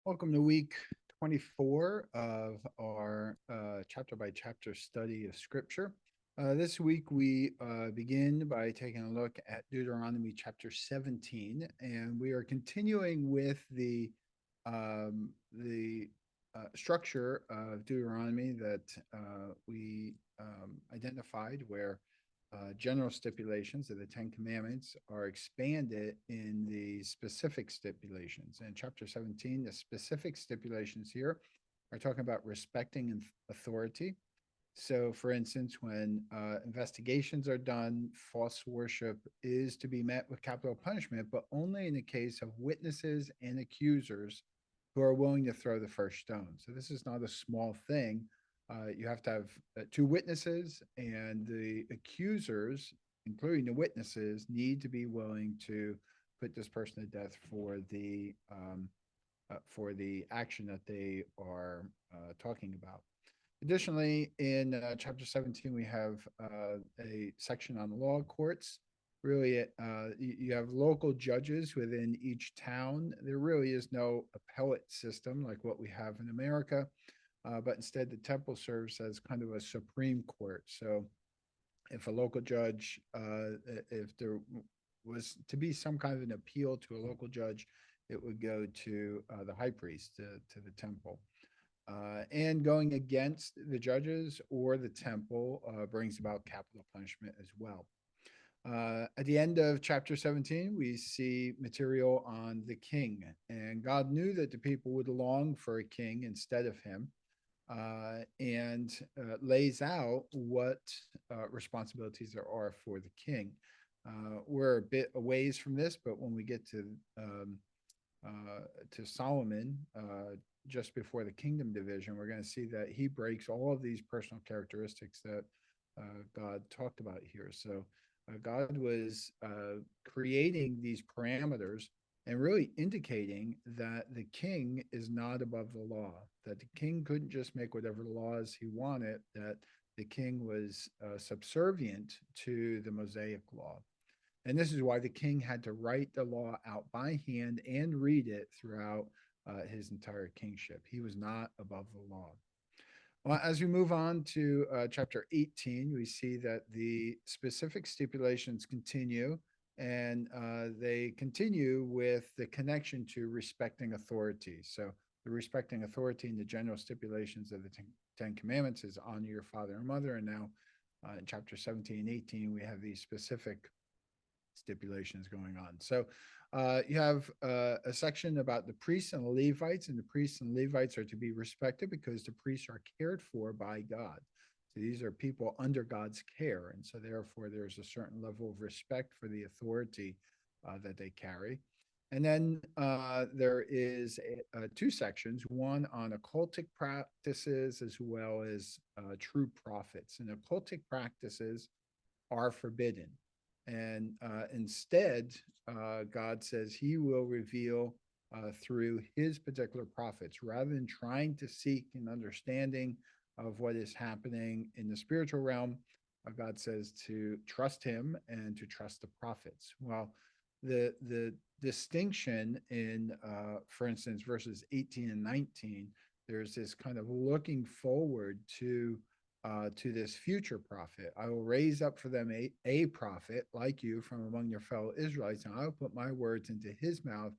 Welcome to week 24 of our chapter by chapter study of Scripture. This week we begin by taking a look at Deuteronomy chapter 17, and we are continuing with the structure of Deuteronomy that we identified, where general stipulations of the Ten Commandments are expanded in the specific stipulations. In chapter 17, the specific stipulations here are talking about respecting authority. So, for instance, when investigations are done, false worship is to be met with capital punishment, but only in the case of witnesses and accusers who are willing to throw the first stone. So, this is not a small thing. You have to have two witnesses, and the accusers, including the witnesses, need to be willing to put this person to death for the action that they are talking about. Additionally, in chapter 17, we have a section on law courts. Really, you have local judges within each town. There really is no appellate system like what we have in America, but instead the temple serves as kind of a supreme court. So if a local judge, if there was to be some kind of an appeal to a local judge, it would go to the high priest, to the temple. And going against the judges or the temple brings about capital punishment as well. At the end of chapter 17, we see material on the king. And God knew that the people would long for a king instead of him, and lays out what responsibilities there are for the king. We're a bit a ways from this, but when we get to Solomon, just before the kingdom division, we're going to see that he breaks all of these personal characteristics that God talked about here. So God was creating these parameters and really indicating that the king is not above the law, that the king couldn't just make whatever laws he wanted, that the king was subservient to the Mosaic law. And this is why the king had to write the law out by hand and read it throughout his entire kingship. He was not above the law. Well, as we move on to chapter 18, we see that the specific stipulations continue, and they continue with the connection to respecting authority. So, the respecting authority and the general stipulations of the Ten Commandments is honor your father and mother. And now in chapter 17 and 18, we have these specific stipulations going on. So you have a section about the priests and the Levites, and the priests and Levites are to be respected because the priests are cared for by God. So these are people under God's care, and so therefore there's a certain level of respect for the authority that they carry. And then there is two sections, one on occultic practices as well as true prophets. And occultic practices are forbidden. And instead, God says he will reveal through his particular prophets rather than trying to seek an understanding of what is happening in the spiritual realm. God says to trust him and to trust the prophets. Well, the distinction in, for instance, verses 18 and 19, there's this kind of looking forward to this future prophet. I will raise up for them a prophet like you from among your fellow Israelites, and I will put my words into his mouth.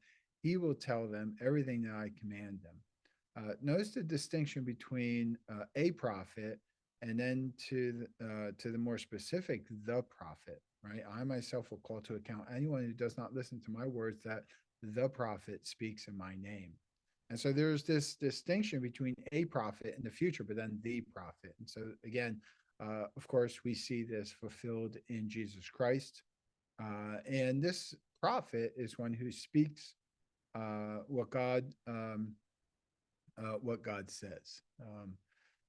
He will tell them everything that I command them. Notice the distinction between a prophet and then to the more specific, the prophet, right? I myself will call to account anyone who does not listen to my words that the prophet speaks in my name. And so there's this distinction between a prophet in the future, but then the prophet. And so again, of course, we see this fulfilled in Jesus Christ. And this prophet is one who speaks what God says.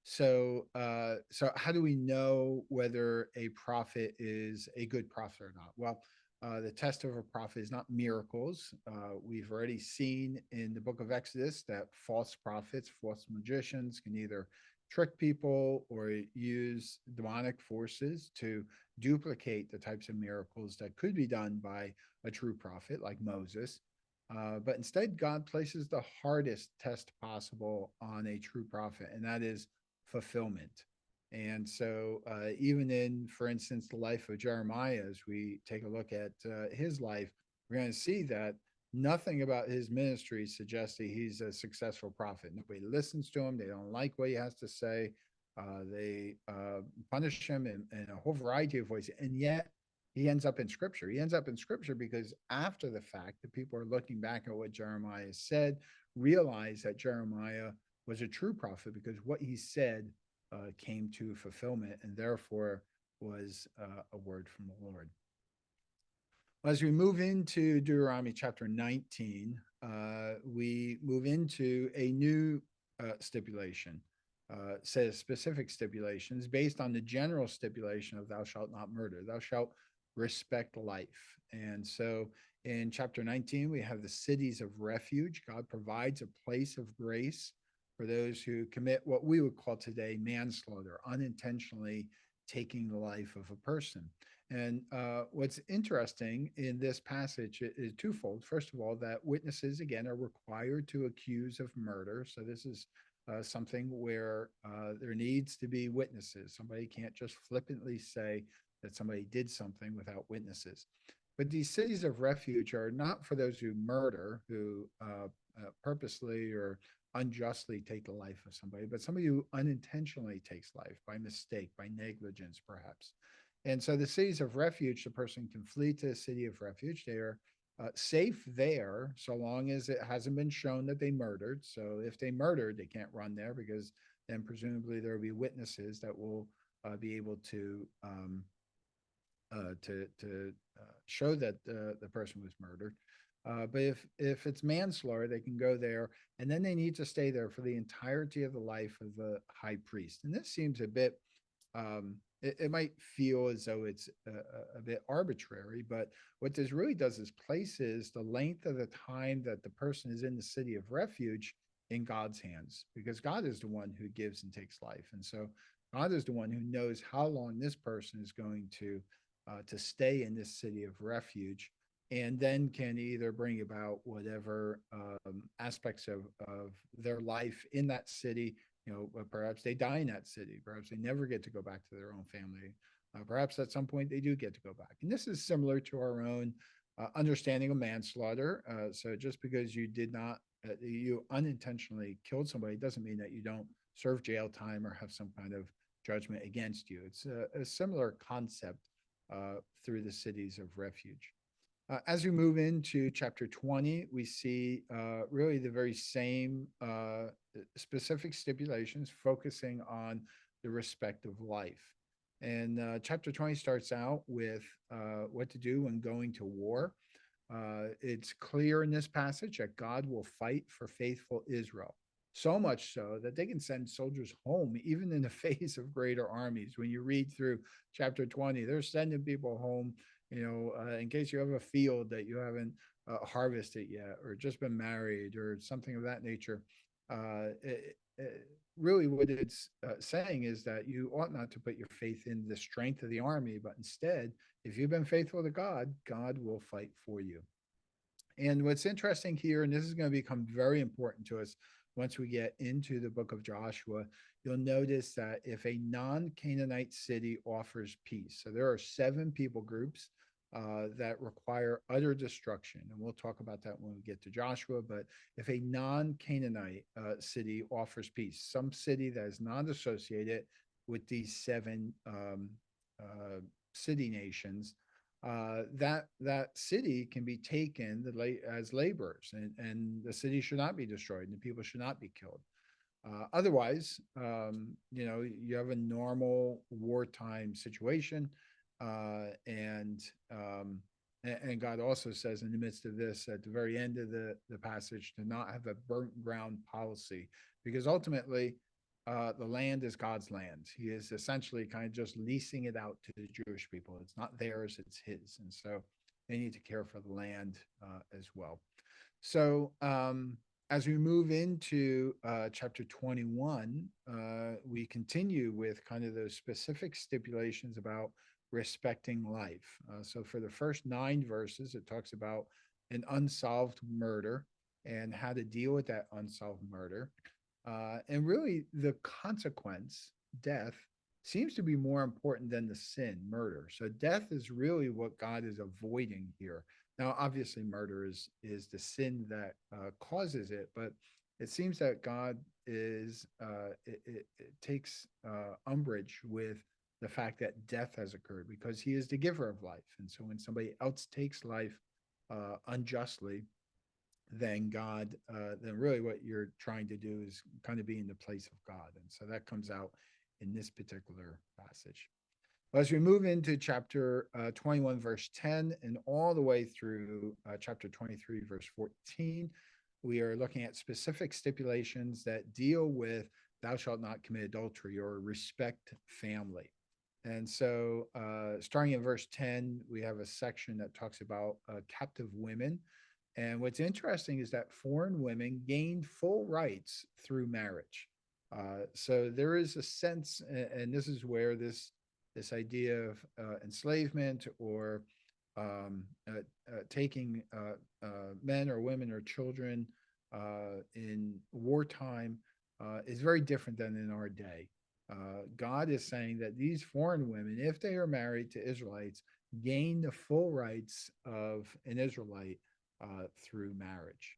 So how do we know whether a prophet is a good prophet or not? Well, the test of a prophet is not miracles. We've already seen in the book of Exodus that false prophets, false magicians can either trick people or use demonic forces to duplicate the types of miracles that could be done by a true prophet like Moses. But instead, God places the hardest test possible on a true prophet, and that is fulfillment. And so, even in, for instance, the life of Jeremiah, as we take a look at his life, we're going to see that nothing about his ministry suggests that he's a successful prophet. Nobody listens to him. They don't like what he has to say. They punish him in a whole variety of ways. And yet, he ends up in scripture. He ends up in scripture because after the fact, the people are looking back at what Jeremiah said, realize that Jeremiah was a true prophet because what he said came to fulfillment and therefore was a word from the Lord. As we move into Deuteronomy chapter 19, we move into a new stipulation, says specific stipulations based on the general stipulation of thou shalt not murder, thou shalt respect life. And so in chapter 19, we have the cities of refuge. God provides a place of grace for those who commit what we would call today manslaughter, unintentionally taking the life of a person. And what's interesting in this passage is twofold. First of all, that witnesses, again, are required to accuse of murder. So this is something where there needs to be witnesses. Somebody can't just flippantly say that somebody did something without witnesses. But these cities of refuge are not for those who murder, who purposely or unjustly take the life of somebody, but somebody who unintentionally takes life by mistake, by negligence, perhaps. And so the cities of refuge, the person can flee to a city of refuge. They are safe there so long as it hasn't been shown that they murdered. So if they murdered, they can't run there because then presumably there will be witnesses that will be able to show that the person was murdered. But if it's manslaughter, they can go there, and then they need to stay there for the entirety of the life of the high priest. And this seems a bit it might feel as though it's a bit arbitrary, but what this really does is places the length of the time that the person is in the city of refuge in God's hands, because God is the one who gives and takes life. And so God is the one who knows how long this person is going to stay in this city of refuge, and then can either bring about whatever aspects of their life in that city. Perhaps they die in that city. Perhaps they never get to go back to their own family. Perhaps at some point they do get to go back. And this is similar to our own understanding of manslaughter. So just because you unintentionally killed somebody doesn't mean that you don't serve jail time or have some kind of judgment against you. It's a similar concept through the cities of refuge. As we move into chapter 20, we see really the very same specific stipulations focusing on the respect of life. And chapter 20 starts out with what to do when going to war. It's clear in this passage that God will fight for faithful Israel. So much so that they can send soldiers home, even in the face of greater armies. When you read through chapter 20, they're sending people home, in case you have a field that you haven't harvested yet, or just been married, or something of that nature. Really, what it's saying is that you ought not to put your faith in the strength of the army, but instead, if you've been faithful to God, God will fight for you. And what's interesting here, and this is going to become very important to us once we get into the book of Joshua, you'll notice that if a non-Canaanite city offers peace, so there are 7 people groups that require utter destruction. And we'll talk about that when we get to Joshua. But if a non-Canaanite city offers peace, some city that is not associated with these 7 city nations, that city can be taken as laborers, and the city should not be destroyed, and the people should not be killed. Otherwise, you have a normal wartime situation, and God also says in the midst of this, at the very end of the passage, to not have a burnt ground policy, because ultimately the land is God's land. He is essentially kind of just leasing it out to the Jewish people. It's not theirs, it's his. And so they need to care for the land as well. So as we move into chapter 21, we continue with kind of those specific stipulations about respecting life. So for the first 9 verses, it talks about an unsolved murder and how to deal with that unsolved murder. And really, the consequence, death, seems to be more important than the sin, murder. So death is really what God is avoiding here. Now, obviously, murder is the sin that causes it, but it seems that God is it takes umbrage with the fact that death has occurred because He is the giver of life, and so when somebody else takes life unjustly, then then really what you're trying to do is kind of be in the place of God. And so that comes out in this particular passage. Well, as we move into chapter 21, verse 10, and all the way through chapter 23, verse 14, we are looking at specific stipulations that deal with thou shalt not commit adultery or respect family. And so, starting in verse 10, we have a section that talks about captive women. And what's interesting is that foreign women gained full rights through marriage. So there is a sense, and this is where this idea of enslavement or taking men or women or children in wartime is very different than in our day. God is saying that these foreign women, if they are married to Israelites, gain the full rights of an Israelite through marriage.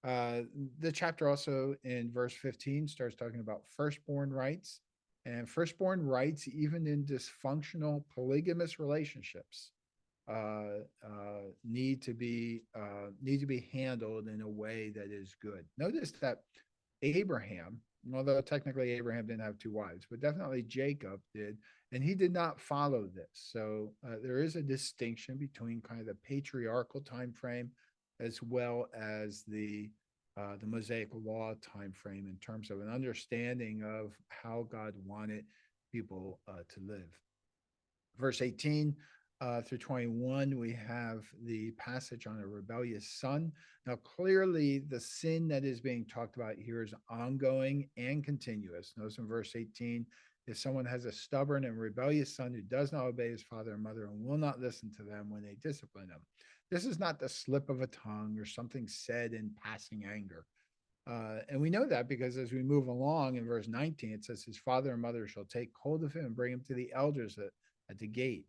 The chapter also in verse 15 starts talking about firstborn rights, and firstborn rights, even in dysfunctional polygamous relationships, need to be handled in a way that is good. Notice that Abraham, although technically Abraham didn't have two wives, but definitely Jacob did, and he did not follow this. So there is a distinction between kind of the patriarchal time frame as well as the Mosaic Law time frame in terms of an understanding of how God wanted people to live. Verse 18 through 21, we have the passage on a rebellious son. Now, clearly, the sin that is being talked about here is ongoing and continuous. Notice in verse 18, if someone has a stubborn and rebellious son who does not obey his father and mother and will not listen to them when they discipline him, this is not the slip of a tongue or something said in passing anger. And we know that because as we move along in verse 19, it says, his father and mother shall take hold of him and bring him to the elders at the gate.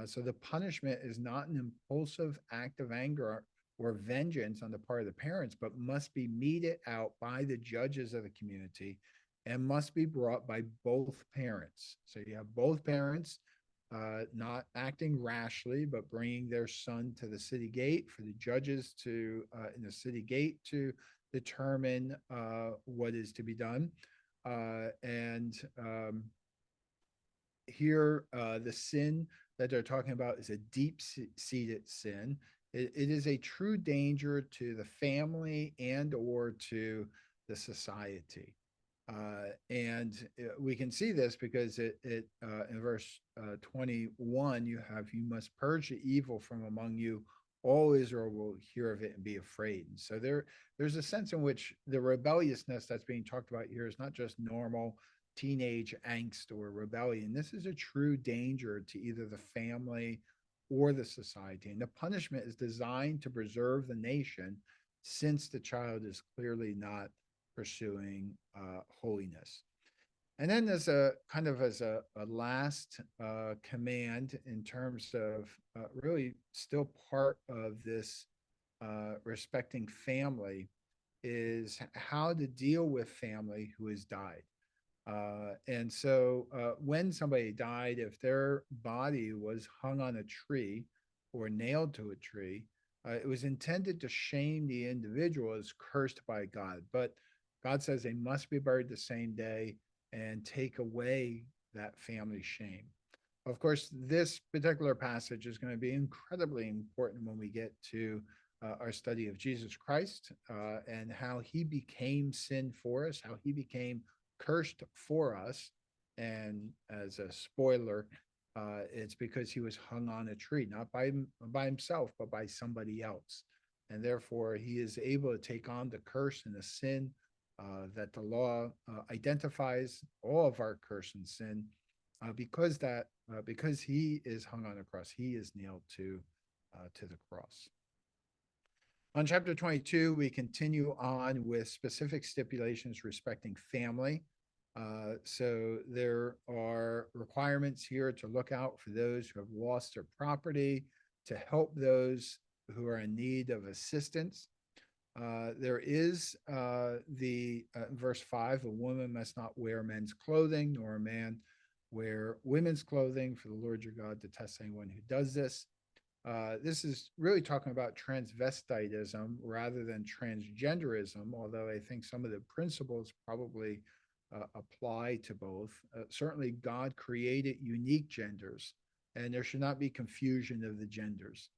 So the punishment is not an impulsive act of anger or vengeance on the part of the parents, but must be meted out by the judges of the community and must be brought by both parents. So you have both parents not acting rashly, but bringing their son to the city gate for the judges to, in the city gate, to determine what is to be done. And here, the sin that they're talking about is a deep seated sin. It is a true danger to the family and or to the society. And we can see this because it in verse 21, you have, you must purge the evil from among you. All Israel will hear of it and be afraid. And so there's a sense in which the rebelliousness that's being talked about here is not just normal teenage angst or rebellion. This is a true danger to either the family or the society. And the punishment is designed to preserve the nation since the child is clearly not pursuing holiness. And then there's a kind of as a last command in terms of really still part of this respecting family is how to deal with family who has died. And so when somebody died, if their body was hung on a tree or nailed to a tree, it was intended to shame the individual as cursed by God. But God says they must be buried the same day and take away that family shame. Of course, this particular passage is going to be incredibly important when we get to our study of Jesus Christ and how he became sin for us, how he became cursed for us. And as a spoiler, it's because he was hung on a tree, not by himself, but by somebody else. And therefore, he is able to take on the curse and the sin that the law identifies all of our curse and sin, because he is hung on a cross, he is nailed to the cross. On chapter 22, we continue on with specific stipulations respecting family. So there are requirements here to look out for those who have lost their property, to help those who are in need of assistance. There is the verse 5, a woman must not wear men's clothing, nor a man wear women's clothing, for the Lord your God detests anyone who does this. This is really talking about transvestitism rather than transgenderism, although I think some of the principles probably apply to both. Certainly, God created unique genders, and there should not be confusion of the genders.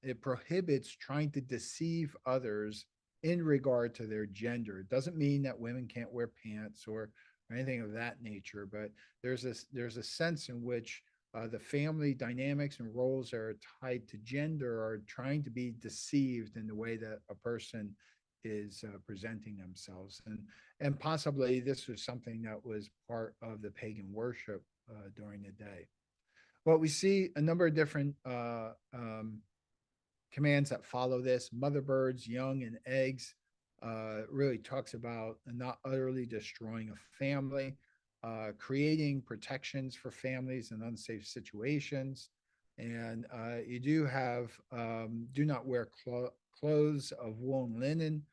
It prohibits trying to deceive others in regard to their gender. It doesn't mean that women can't wear pants or anything of that nature, but there's a sense in which the family dynamics and roles that are tied to gender are trying to be deceived in the way that a person is presenting themselves, and possibly this was something that was part of the pagan worship during the day. Well, we see a number of different commands that follow this. Mother birds, young, and eggs really talks about not utterly destroying a family, creating protections for families in unsafe situations. And you do have do not wear clothes of wool and linen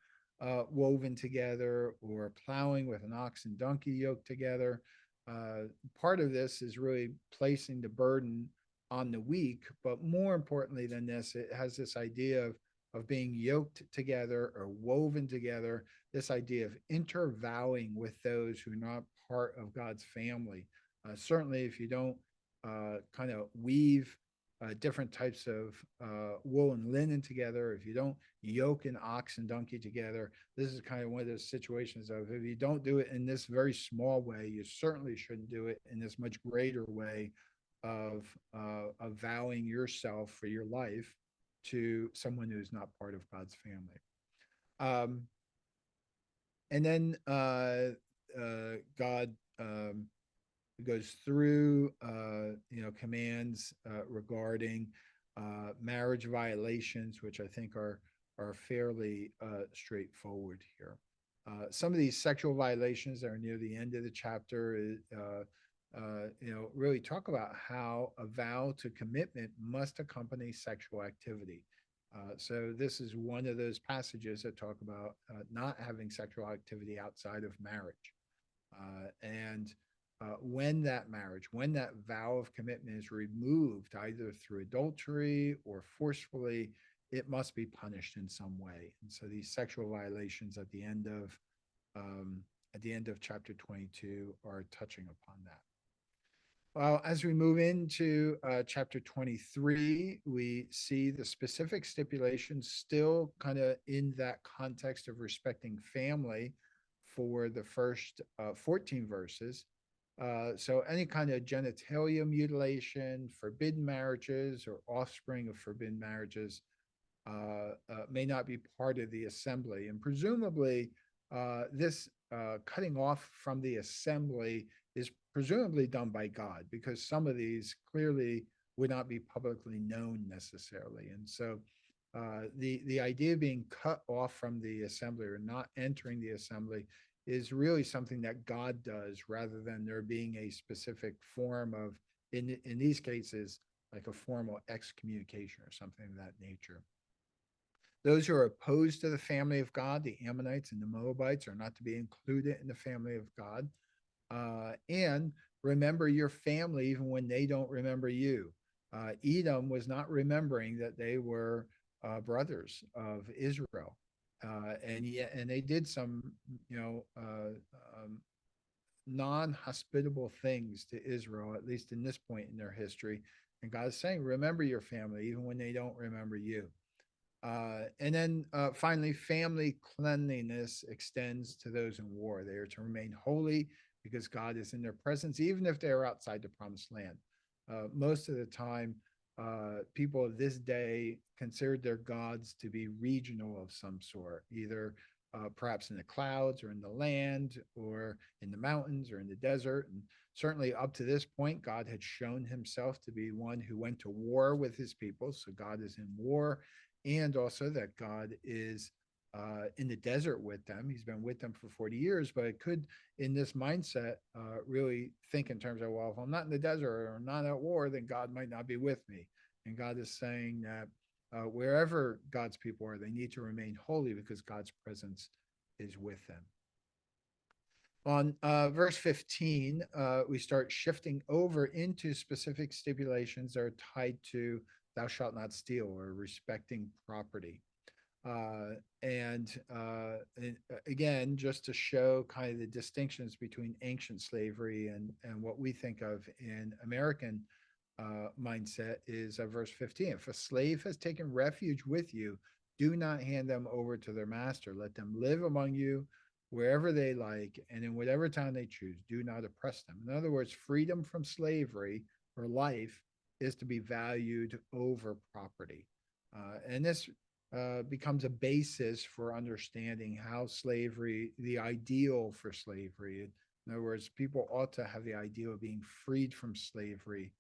woven together, or plowing with an ox and donkey yoked together. Uh, Part of this is really placing the burden on the weak, but more importantly than this, it has this idea of being yoked together or woven together, this idea of intervowing with those who are not part of God's family. Certainly, if you don't kind of weave different types of wool and linen together, if you don't yoke an ox and donkey together, this is kind of one of those situations of, if you don't do it in this very small way, you certainly shouldn't do it in this much greater way of vowing yourself for your life to someone who's not part of God's family. Um, and then God goes through, commands regarding marriage violations, which I think are fairly straightforward here. Some of these sexual violations that are near the end of the chapter, really talk about how a vow to commitment must accompany sexual activity. So this is one of those passages that talk about not having sexual activity outside of marriage. And when that marriage, when that vow of commitment is removed, either through adultery or forcefully, it must be punished in some way. And so these sexual violations um, at the end of chapter 22 are touching upon that. Well, as we move into chapter 23, we see the specific stipulations still kind of in that context of respecting family for the first 14 verses. So, any kind of genitalia mutilation, forbidden marriages, or offspring of forbidden marriages may not be part of the assembly. And presumably, this cutting off from the assembly is presumably done by God, because some of these clearly would not be publicly known necessarily. And so the idea of being cut off from the assembly or not entering the assembly is really something that God does, rather than there being a specific form of, in these cases, like a formal excommunication or something of that nature. Those who are opposed to the family of God, the Ammonites and the Moabites, are not to be included in the family of God. And remember your family even when they don't remember you. Edom was not remembering that they were brothers of Israel, and they did some, non-hospitable things to Israel, at least in this point in their history. And God is saying, remember your family even when they don't remember you. And then finally, family cleanliness extends to those in war. They are to remain holy because God is in their presence, even if they are outside the promised land. Most of the time, people of this day considered their gods to be regional of some sort, either perhaps in the clouds or in the land or in the mountains or in the desert. And certainly up to this point, God had shown himself to be one who went to war with his people. So God is in war, and also that God is in the desert with them. He's been with them for 40 years, but it could, in this mindset, really think in terms of, well, if I'm not in the desert or I'm not at war, then God might not be with me. And God is saying that wherever God's people are, they need to remain holy because God's presence is with them. On verse 15, we start shifting over into specific stipulations that are tied to thou shalt not steal or respecting property. And again, just to show kind of the distinctions between ancient slavery and what we think of in American mindset is verse 15. If a slave has taken refuge with you, do not hand them over to their master. Let them live among you wherever they like and in whatever town they choose. Do not oppress them. In other words, freedom from slavery or life is to be valued over property. And this becomes a basis for understanding how slavery, the ideal for slavery. In other words, people ought to have the ideal of being freed from slavery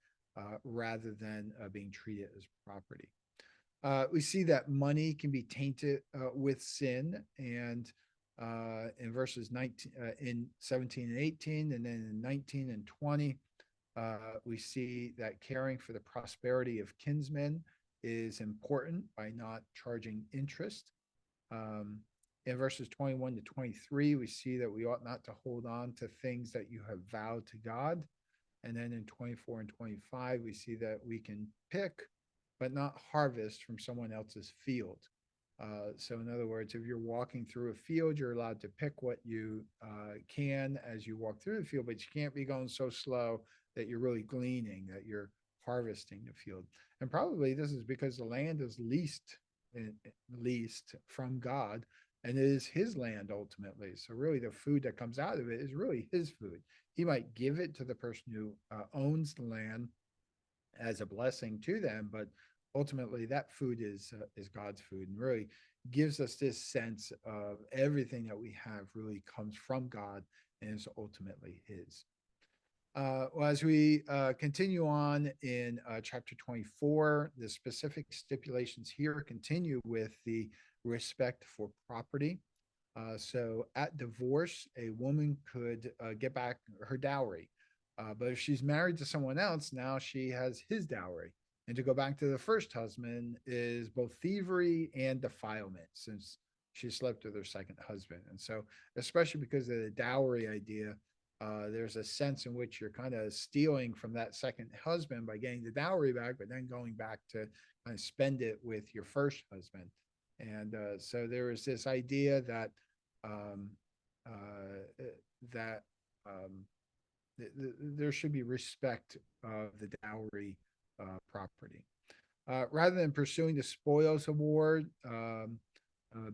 rather than being treated as property. We see that money can be tainted with sin, and in verses 19, in 17 and 18, and then in 19 and 20, we see that caring for the prosperity of kinsmen is important by not charging interest. In verses 21 to 23, we see that we ought not to hold on to things that you have vowed to God. And then in 24 and 25, we see that we can pick, but not harvest from someone else's field. So, in other words, if you're walking through a field, you're allowed to pick what you can as you walk through the field, but you can't be going so slow that you're really gleaning, that you're harvesting the field. And probably this is because the land is leased from God, and it is his land ultimately. So, really, the food that comes out of it is really his food. He might give it to the person who owns the land as a blessing to them, but ultimately that food is God's food, and really gives us this sense of everything that we have really comes from God and is ultimately His. Well, as we continue on in chapter 24, the specific stipulations here continue with the respect for property. So at divorce, a woman could get back her dowry. But if she's married to someone else, now she has his dowry. And to go back to the first husband is both thievery and defilement, since she slept with her second husband. And so, especially because of the dowry idea, there's a sense in which you're kind of stealing from that second husband by getting the dowry back, but then going back to kind of spend it with your first husband. And so there is this idea that um, that there should be respect of the dowry property. Rather than pursuing the spoils of war,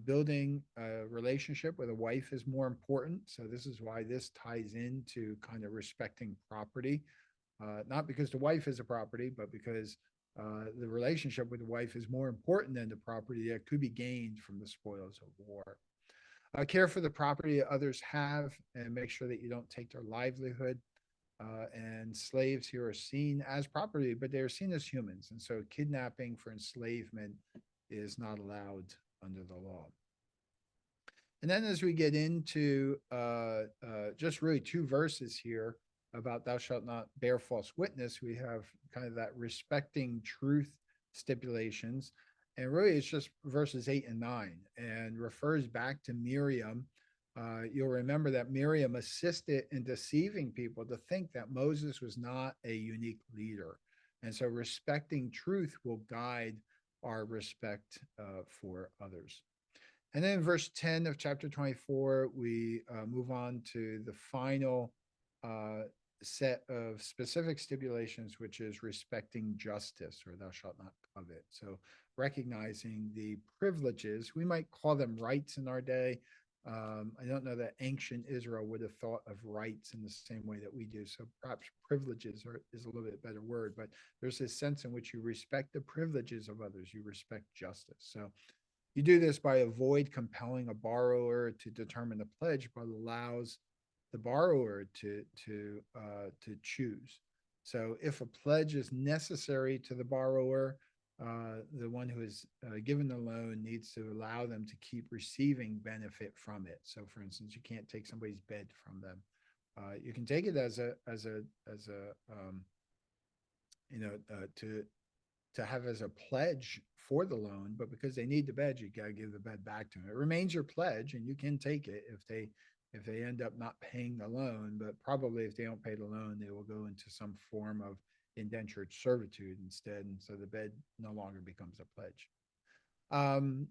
building a relationship with a wife is more important. So this is why this ties into kind of respecting property, not because the wife is a property, but because the relationship with the wife is more important than the property that could be gained from the spoils of war. Care for the property that others have and make sure that you don't take their livelihood. And slaves here are seen as property, but they are seen as humans. And so kidnapping for enslavement is not allowed under the law. And then as we get into just really two verses here about thou shalt not bear false witness, we have kind of that respecting truth stipulations. And really it's just verses 8 and 9 and refers back to Miriam. You'll remember that Miriam assisted in deceiving people to think that Moses was not a unique leader. And so respecting truth will guide our respect for others. And then in verse 10 of chapter 24, we move on to the final set of specific stipulations, which is respecting justice, or thou shalt not covet. So recognizing the privileges, we might call them rights in our day. I don't know that ancient Israel would have thought of rights in the same way that we do. So perhaps privileges is a little bit better word, but there's this sense in which you respect the privileges of others, you respect justice. So You do this by avoid compelling a borrower to determine the pledge, but allows the borrower to choose. So if a pledge is necessary to the borrower, the one who is given the loan needs to allow them to keep receiving benefit from it. So, for instance, you can't take somebody's bed from them. You can take it as a to have as a pledge for the loan, but because they need the bed, you got to give the bed back to them. It remains your pledge, and you can take it if they end up not paying the loan. But probably if they don't pay the loan, they will go into some form of indentured servitude instead, and so the bed no longer becomes a pledge.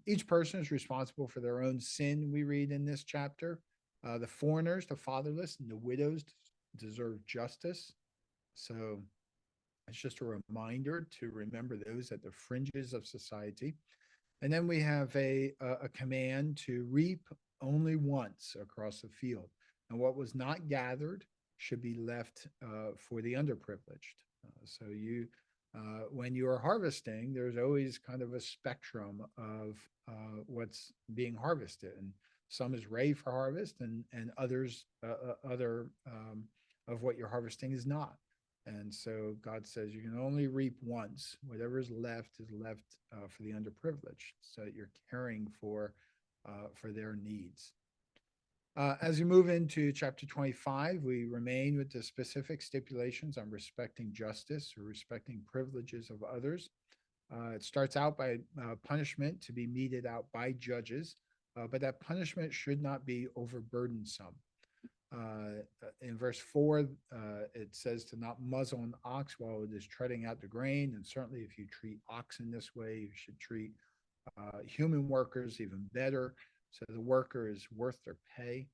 Each person is responsible for their own sin. We read in this chapter, the foreigners, the fatherless, and the widows deserve justice. So it's just a reminder to remember those at the fringes of society. And then we have a command to reap only once across the field. And what was not gathered should be left for the underprivileged. When you are harvesting, there's always kind of a spectrum of what's being harvested, and some is ready for harvest, and other of what you're harvesting is not. And so God says you can only reap once. Whatever is left for the underprivileged, so that you're caring for their needs. As we move into chapter 25, we remain with the specific stipulations on respecting justice or respecting privileges of others. It starts out by punishment to be meted out by judges, but that punishment should not be overburdensome. In verse 4, it says to not muzzle an ox while it is treading out the grain. And certainly, if you treat oxen this way, you should treat human workers even better. So the worker is worth their pay.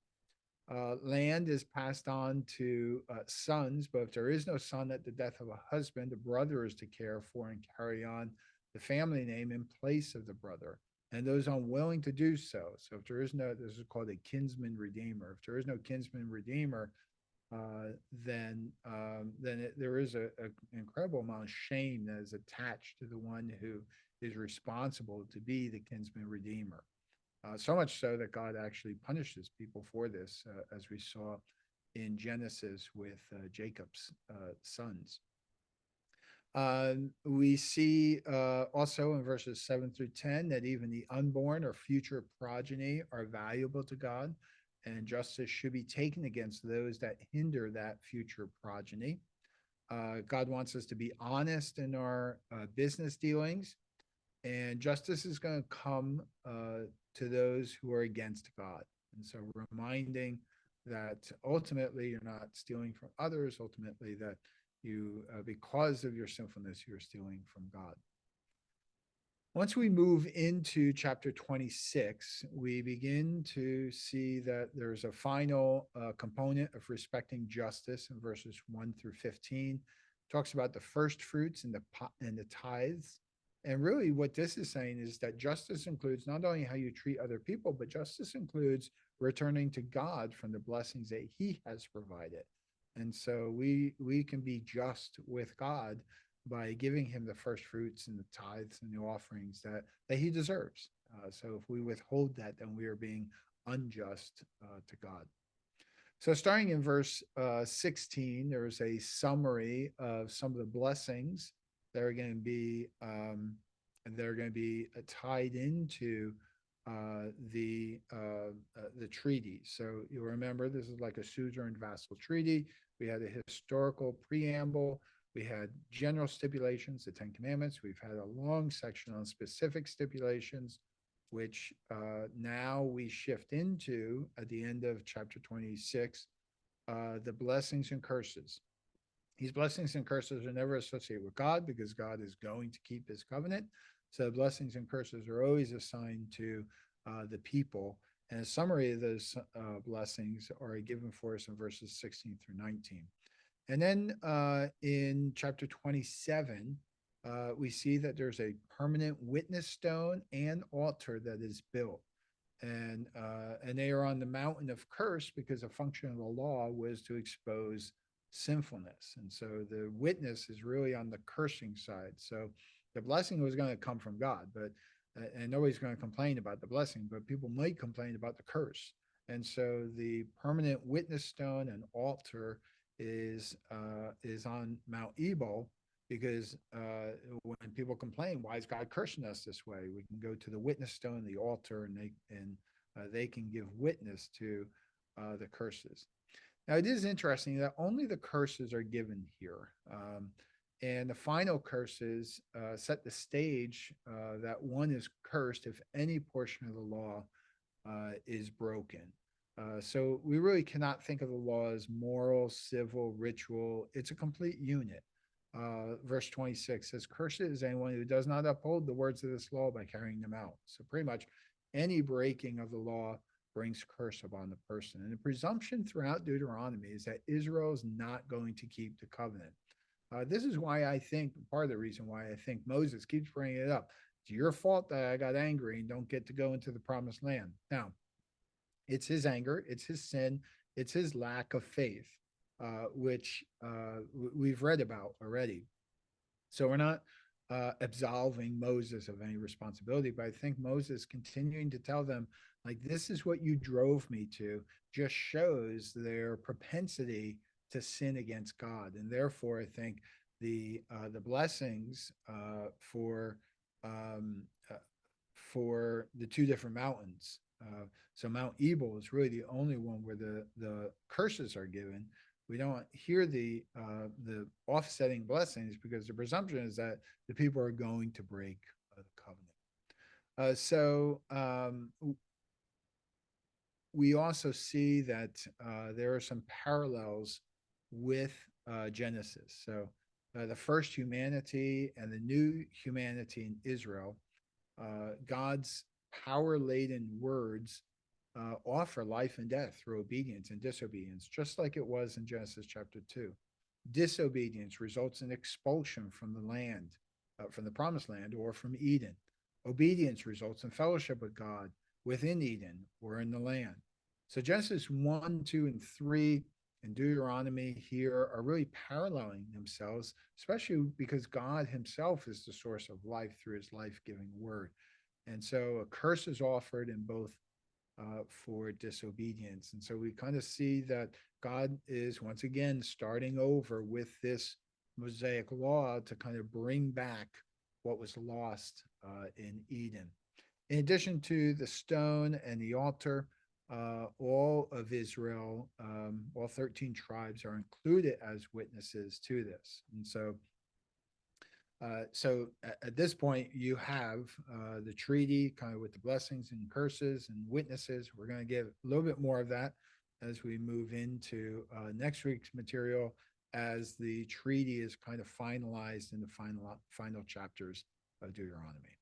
Land is passed on to sons, but if there is no son at the death of a husband, the brother is to care for and carry on the family name in place of the brother. And those unwilling to do so. So if there is no, this is called a kinsman redeemer. If there is no kinsman redeemer, there is an incredible amount of shame that is attached to the one who is responsible to be the kinsman redeemer. So much so that God actually punishes people for this, as we saw in Genesis with Jacob's sons. We see also in verses 7 through 10 that even the unborn or future progeny are valuable to God, and justice should be taken against those that hinder that future progeny. God wants us to be honest in our business dealings, and justice is going to come to those who are against God. And so reminding that ultimately you're not stealing from others, ultimately that you, because of your sinfulness, you're stealing from God. Once we move into chapter 26, we begin to see that there's a final component of respecting justice in verses 1 through 15. It talks about the first fruits and the tithes. And really what this is saying is that justice includes not only how you treat other people, but justice includes returning to God from the blessings that he has provided. And so we can be just with God by giving him the first fruits and the tithes and the offerings that he deserves. So if we withhold that, then we are being unjust to God. So starting in verse 16, there's a summary of some of the blessings that are going to be tied into the treaty. So you'll remember this is like a suzerain vassal treaty. We had a historical preamble. We had general stipulations, the Ten Commandments. We've had a long section on specific stipulations, which now we shift into at the end of chapter 26, the blessings and curses. These blessings and curses are never associated with God because God is going to keep his covenant. So blessings and curses are always assigned to the people. And a summary of those blessings are given for us in verses 16 through 19. And then in chapter 27, we see that there's a permanent witness stone and altar that is built. And they are on the mountain of curse because a function of the law was to expose sinfulness. And so the witness is really on the cursing side. So the blessing was going to come from God, but and nobody's going to complain about the blessing, but people might complain about the curse. And so the permanent witness stone and altar is on Mount Ebal, because when people complain, why is God cursing us this way? We can go to the witness stone, the altar, and they can give witness to the curses. Now, it is interesting that only the curses are given here. And the final curses set the stage that one is cursed if any portion of the law is broken. So we really cannot think of the law as moral, civil, ritual. It's a complete unit. Verse 26 says, "Cursed is anyone who does not uphold the words of this law by carrying them out." So pretty much any breaking of the law brings curse upon the person. And the presumption throughout Deuteronomy is that Israel is not going to keep the covenant. This is why I think, part of the reason why I think Moses keeps bringing it up. It's your fault that I got angry and don't get to go into the promised land. Now, it's his anger, it's his sin, it's his lack of faith, which we've read about already. So we're not absolving Moses of any responsibility, but I think Moses continuing to tell them, like, this is what you drove me to, just shows their propensity to sin against God. And therefore, I think the blessings um, uh, for the two different mountains. So Mount Ebal is really the only one where the curses are given. We don't hear the offsetting blessings because the presumption is that the people are going to break the covenant. So we also see that there are some parallels with Genesis. So the first humanity and the new humanity in Israel, God's power laden words offer life and death through obedience and disobedience, just like it was in Genesis chapter 2. Disobedience results in expulsion from the land, from the promised land, or from Eden. Obedience results in fellowship with God within Eden or in the land. So Genesis 1, 2, and 3 and Deuteronomy here are really paralleling themselves, especially because God himself is the source of life through his life-giving word. And so a curse is offered in both for disobedience. And so we kind of see that God is once again starting over with this Mosaic law to kind of bring back what was lost in Eden. In addition to the stone and the altar, all of Israel, all 13 tribes are included as witnesses to this. And so at this point, you have the treaty kind of with the blessings and curses and witnesses. We're going to give a little bit more of that as we move into next week's material, as the treaty is kind of finalized in the final chapters of Deuteronomy.